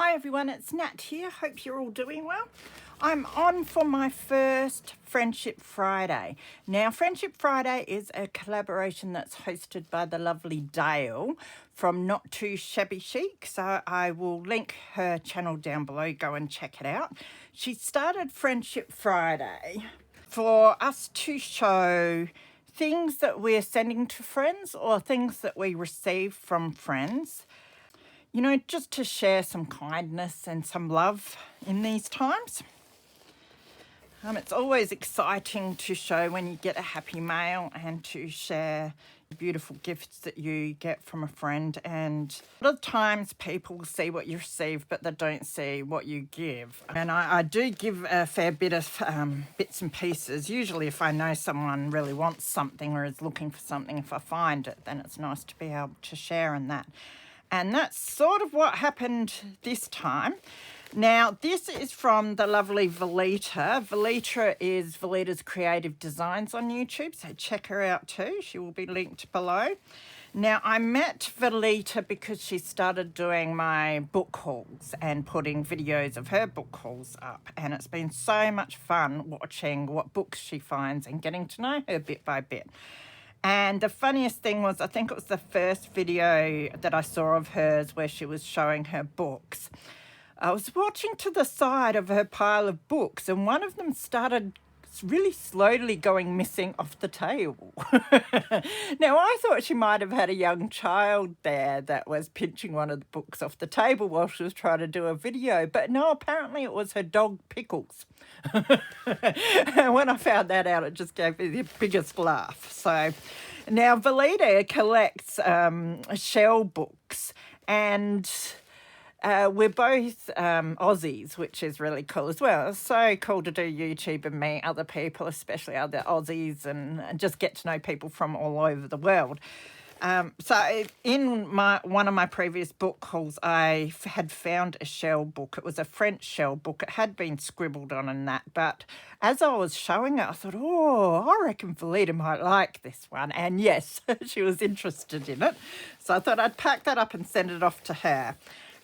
Hi everyone, it's Nat here. Hope you're all doing well. I'm on for my first Friendship Friday. Now, Friendship Friday is a collaboration that's hosted by the lovely Dale from Not Too Shabby Chic. So I will link her channel down below. Go and check it out. She started Friendship Friday for us to show things that we're sending to friends or things that we receive from friends. You know, just to share some kindness and some love in these times. It's always exciting to show when you get a happy mail and to share beautiful gifts that you get from a friend. And a lot of times people see what you receive, but they don't see what you give. And I do give a fair bit of bits and pieces. Usually if I know someone really wants something or is looking for something, if I find it, then it's nice to be able to share in that. And that's sort of what happened this time. Now, this is from the lovely Valita. Valita is Valita's Creative Designs on YouTube, so check her out too. She will be linked below. Now, I met Valita because she started doing my book hauls and putting videos of her book hauls up. And it's been so much fun watching what books she finds and getting to know her bit by bit. And the funniest thing was, I think it was the first video that I saw of hers where she was showing her books. I was watching to the side of her pile of books and one of them started really slowly going missing off the table. Now, I thought she might have had a young child there that was pinching one of the books off the table while she was trying to do a video. But no, apparently it was her dog, Pickles. And when I found that out, it just gave me the biggest laugh. So now Valita collects shell books, and we're both Aussies, which is really cool as well. It's so cool to do YouTube and meet other people, especially other Aussies, and just get to know people from all over the world. So in one of my previous book hauls, I had found a shell book. It was a French shell book. It had been scribbled on and that, but as I was showing it, I thought, oh, I reckon Valita might like this one. And yes, she was interested in it. So I thought I'd pack that up and send it off to her.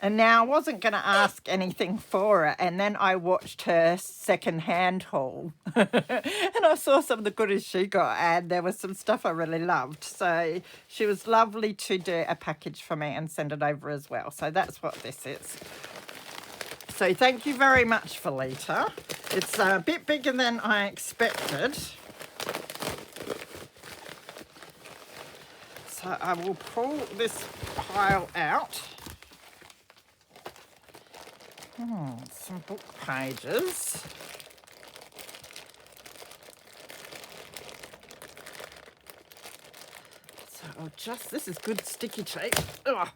And now I wasn't going to ask anything for it. And then I watched her second-hand haul. And I saw some of the goodies she got. And there was some stuff I really loved. So she was lovely to do a package for me and send it over as well. So that's what this is. So thank you very much, Valita. It's a bit bigger than I expected. So I will pull this pile out. Some book pages. So I'll just, this is good sticky tape. Ugh.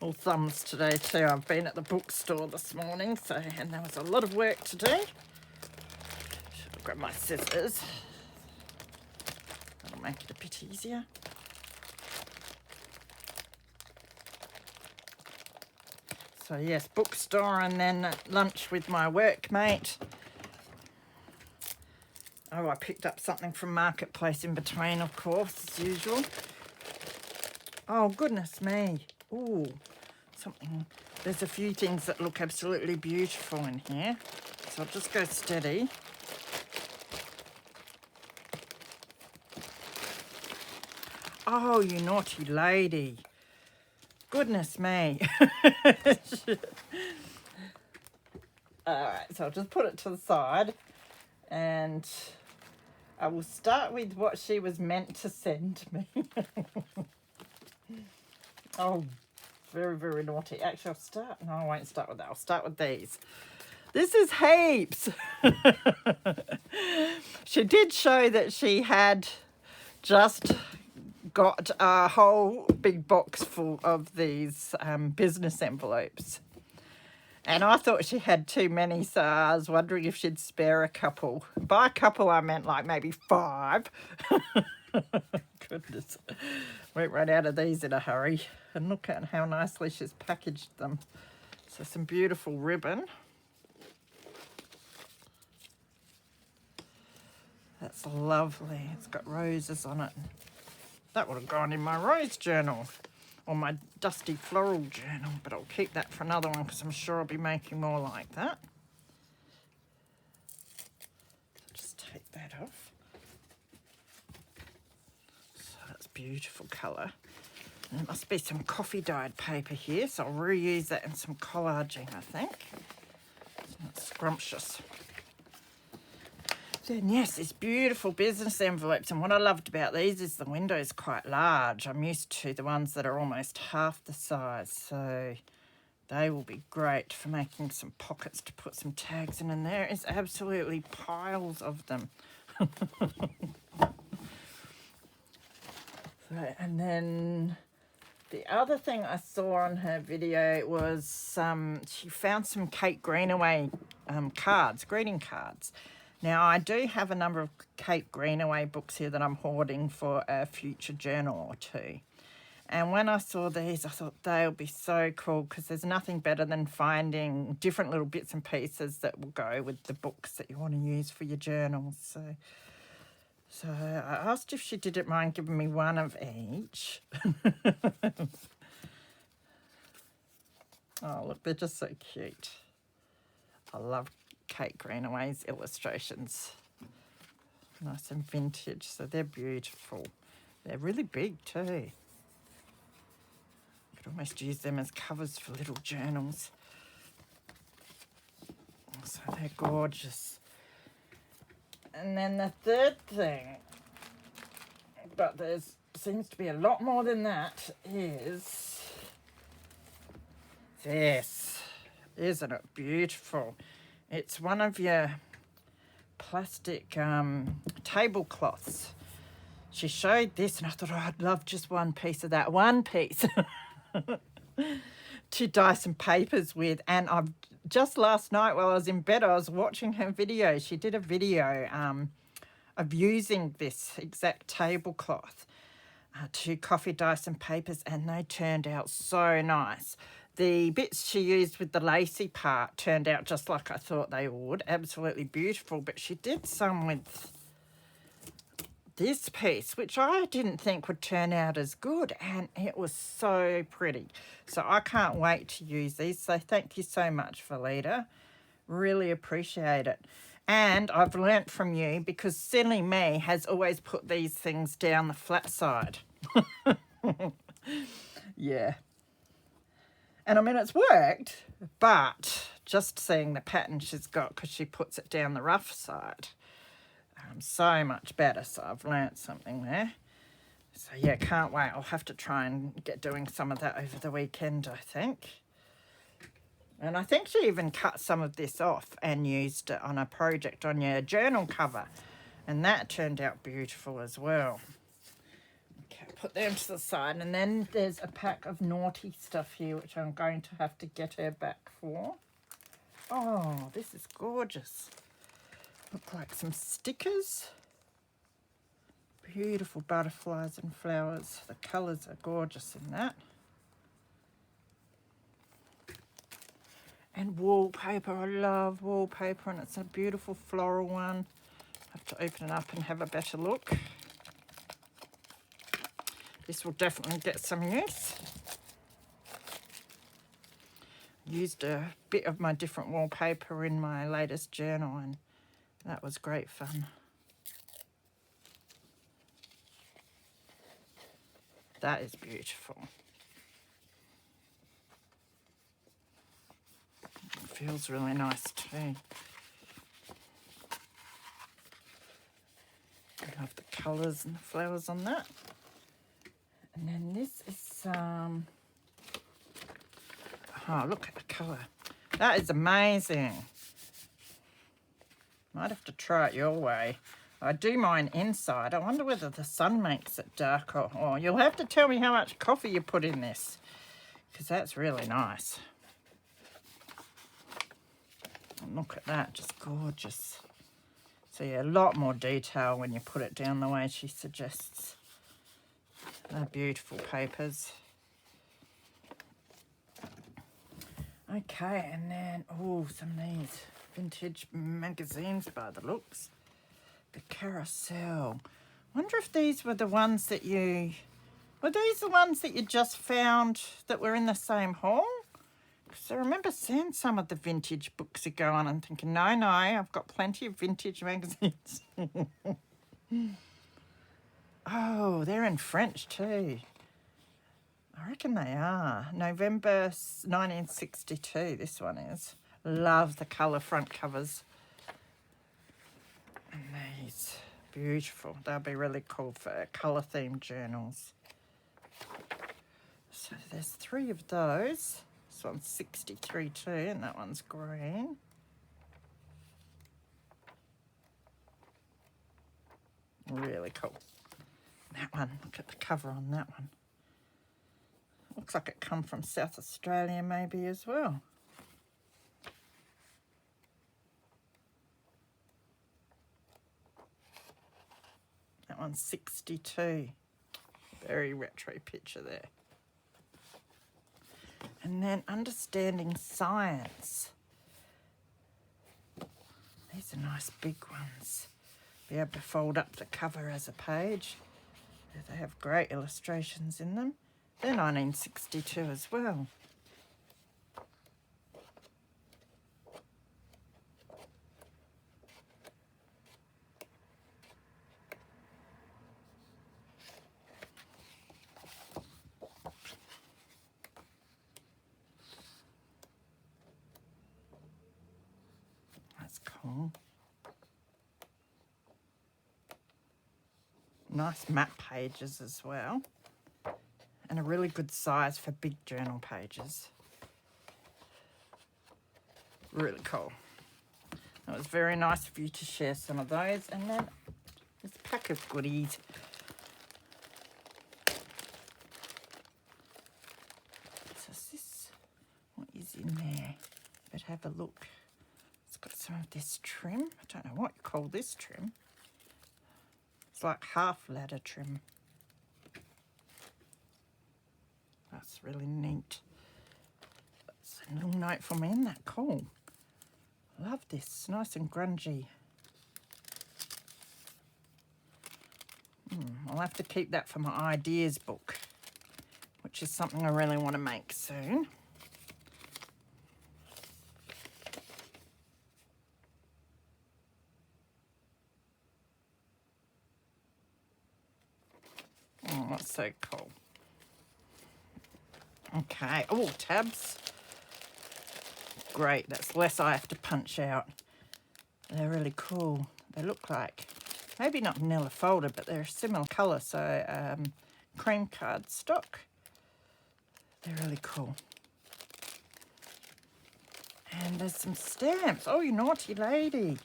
All thumbs today too. I've been at the bookstore this morning, and there was a lot of work to do. Should grab my scissors. That'll make it a bit easier. So yes, bookstore and then lunch with my workmate. Oh, I picked up something from Marketplace in between, of course, as usual. Oh, goodness me. Ooh, something. There's a few things that look absolutely beautiful in here. So I'll just go steady. Oh, you naughty lady. Goodness me. Alright, so I'll just put it to the side and I will start with what she was meant to send me. Oh, very, very naughty. Actually, no, I won't start with that. I'll start with these. This is heaps. She did show that she had just got a whole big box full of these business envelopes. And I thought she had too many, so I was wondering if she'd spare a couple. By a couple, I meant like maybe 5. Goodness. Went right out of these in a hurry. And look at how nicely she's packaged them. So some beautiful ribbon. That's lovely. It's got roses on it. That would have gone in my rose journal or my dusty floral journal, but I'll keep that for another one because I'm sure I'll be making more like that. So just take that off. So that's beautiful colour. And there must be some coffee dyed paper here, so I'll reuse that in some collaging, I think. So that's scrumptious. Then yes, these beautiful business envelopes, and what I loved about these is the window is quite large. I'm used to the ones that are almost half the size, so they will be great for making some pockets to put some tags in, and there is absolutely piles of them. So, and then the other thing I saw on her video was she found some Kate Greenaway cards, greeting cards. Now, I do have a number of Kate Greenaway books here that I'm hoarding for a future journal or two. And when I saw these, I thought they'll be so cool because there's nothing better than finding different little bits and pieces that will go with the books that you want to use for your journals. So I asked if she didn't mind giving me one of each. Oh, look, they're just so cute. I love Kate Greenaway's illustrations. Nice and vintage, so they're beautiful. They're really big too. You could almost use them as covers for little journals. So they're gorgeous. And then the third thing, but there seems to be a lot more than that, is this. Isn't it beautiful? It's one of your plastic tablecloths. She showed this and I thought, oh, I'd love just one piece of that. One piece to dye some papers with. And I've just last night while I was in bed, I was watching her video. She did a video of using this exact tablecloth to coffee dye some papers, and they turned out so nice. The bits she used with the lacy part turned out just like I thought they would. Absolutely beautiful. But she did some with this piece, which I didn't think would turn out as good. And it was so pretty. So I can't wait to use these. So thank you so much, Valita. Really appreciate it. And I've learnt from you because silly me has always put these things down the flat side. Yeah. And I mean, it's worked, but just seeing the pattern she's got because she puts it down the rough side, so much better. So I've learnt something there. So yeah, can't wait. I'll have to try and get doing some of that over the weekend, I think. And I think she even cut some of this off and used it on a project on your journal cover. And that turned out beautiful as well. Put them to the side, and then there's a pack of naughty stuff here which I'm going to have to get her back for. Oh, this is gorgeous. Look like some stickers. Beautiful butterflies and flowers. The colours are gorgeous in that. And wallpaper. I love wallpaper, and it's a beautiful floral one. I have to open it up and have a better look. This will definitely get some use. Used a bit of my different wallpaper in my latest journal, and that was great fun. That is beautiful. It feels really nice too. I love the colours and the flowers on that. And then this is, oh, look at the colour. That is amazing. Might have to try it your way. I do mine inside. I wonder whether the sun makes it darker. Or you'll have to tell me how much coffee you put in this, because that's really nice. And look at that, just gorgeous. So yeah, a lot more detail when you put it down the way she suggests. They're beautiful papers. Okay, and then, oh, some of these vintage magazines by the looks. The Carousel. Wonder if these were the ones that were these the ones that you just found that were in the same haul? Because I remember seeing some of the vintage books ago on and thinking, no, I've got plenty of vintage magazines. Oh, they're in French too. I reckon they are. November 1962, this one is. Love the colour front covers. And these, beautiful. They'll be really cool for colour-themed journals. So there's 3 of those. This one's 63 too, and that one's green. Really cool. That one, look at the cover on that one. Looks like it come from South Australia maybe as well. That one's 62. Very retro picture there. And then Understanding Science. These are nice big ones. Be able to fold up the cover as a page. They have great illustrations in them. They're 1962 as well. That's cool. Nice map pages as well. And a really good size for big journal pages. Really cool. It was very nice of you to share some of those. And then this pack of goodies. So this, what is in there? But have a look. It's got some of this trim. I don't know what you call this trim. It's like half ladder trim. That's really neat. That's a little note for me, isn't that cool? Love this, nice and grungy. I'll have to keep that for my ideas book, which is something I really want to make soon. Oh, that's so cool. Okay, oh, tabs. Great, that's less I have to punch out. They're really cool. They look like, maybe not vanilla folded, but they're a similar colour, so cream card stock. They're really cool. And there's some stamps. Oh, you naughty lady.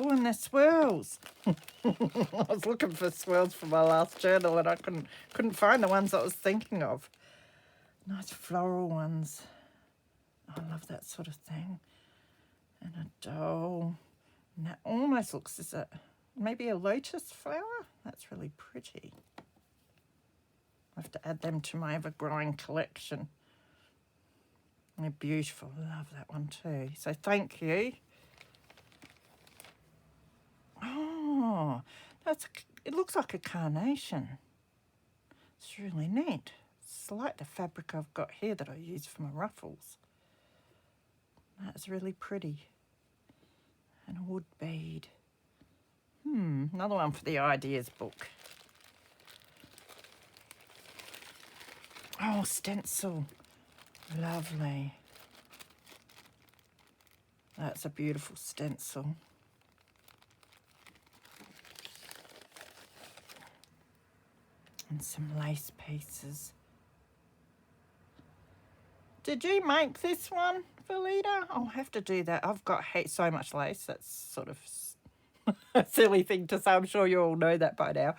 Oh, and there's swirls. I was looking for swirls for my last journal and I couldn't find the ones I was thinking of. Nice floral ones. I love that sort of thing. And a doll. And that almost looks as maybe a lotus flower. That's really pretty. I have to add them to my ever-growing collection. They're beautiful. Love that one too. So thank you. Oh, it looks like a carnation. It's really neat. It's like the fabric I've got here that I use for my ruffles. That's really pretty. And a wood bead. Another one for the ideas book. Oh, stencil. Lovely. That's a beautiful stencil. And some lace pieces. Did you make this one, Valita? I'll have to do that. I've got so much lace. That's sort of a silly thing to say. I'm sure you all know that by now.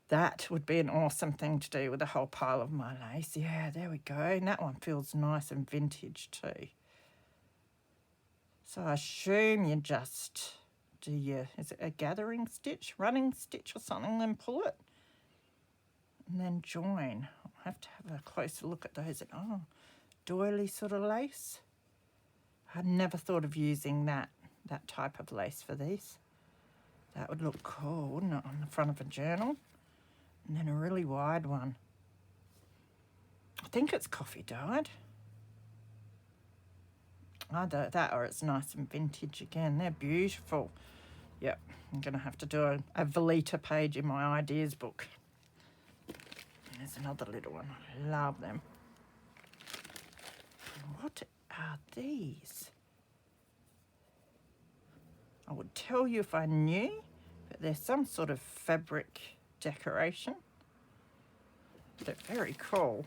That would be an awesome thing to do with a whole pile of my lace. Yeah, there we go. And that one feels nice and vintage too. So I assume you just do is it a gathering stitch, running stitch or something, then pull it. And then join. I'll have to have a closer look at those. Oh, doily sort of lace. I never thought of using that type of lace for these. That would look cool, wouldn't it, on the front of a journal? And then a really wide one. I think it's coffee dyed. Either that or it's nice and vintage again. They're beautiful. Yep, I'm going to have to do a Valita page in my ideas book. There's another little one. I love them. What are these? I would tell you if I knew, but they're some sort of fabric decoration. They're very cool.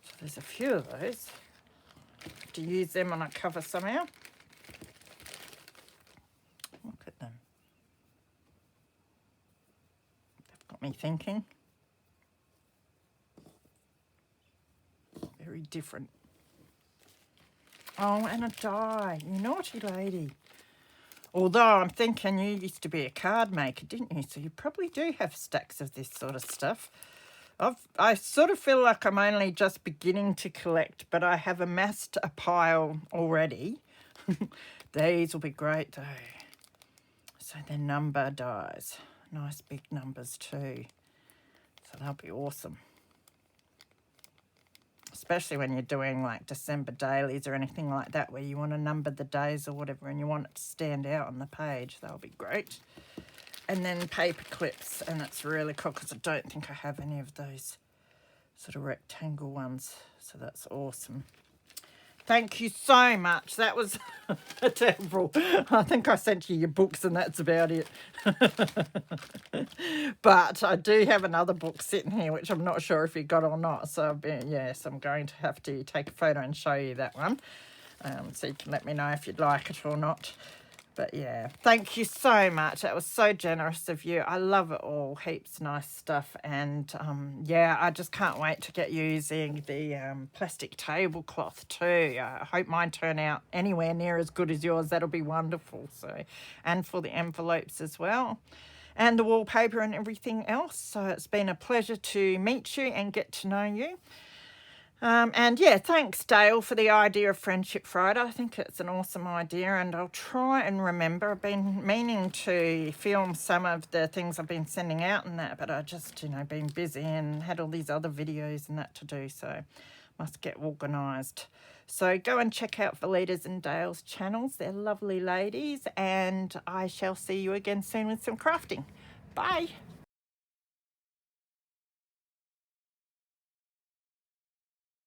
So there's a few of those. Have to use them on a cover somehow. Look at them. They've got me thinking. Very different. Oh, and a die. You naughty lady. Although I'm thinking you used to be a card maker, didn't you? So you probably do have stacks of this sort of stuff. I sort of feel like I'm only just beginning to collect, but I have amassed a pile already. These will be great though. So they're number dies. Nice big numbers too. So they'll be awesome. Especially when you're doing like December dailies or anything like that where you want to number the days or whatever and you want it to stand out on the page. That'll be great. And then paper clips, and it's really cool because I don't think I have any of those sort of rectangle ones. So that's awesome. Thank you so much. That was terrible. I think I sent you your books and that's about it. But I do have another book sitting here, which I'm not sure if you got or not. So, yes, I'm going to have to take a photo and show you that one. So you can let me know if you'd like it or not. But yeah, thank you so much. That was so generous of you. I love it all. Heaps nice stuff. And yeah, I just can't wait to get using the plastic tablecloth too. I hope mine turn out anywhere near as good as yours. That'll be wonderful. So, and for the envelopes as well. And the wallpaper and everything else. So it's been a pleasure to meet you and get to know you. And yeah, thanks Dale for the idea of Friendship Friday. I think it's an awesome idea and I'll try and remember. I've been meaning to film some of the things I've been sending out and that, but I just, been busy and had all these other videos and that to do, so must get organised. So go and check out Valita's and Dale's channels. They're lovely ladies and I shall see you again soon with some crafting. Bye.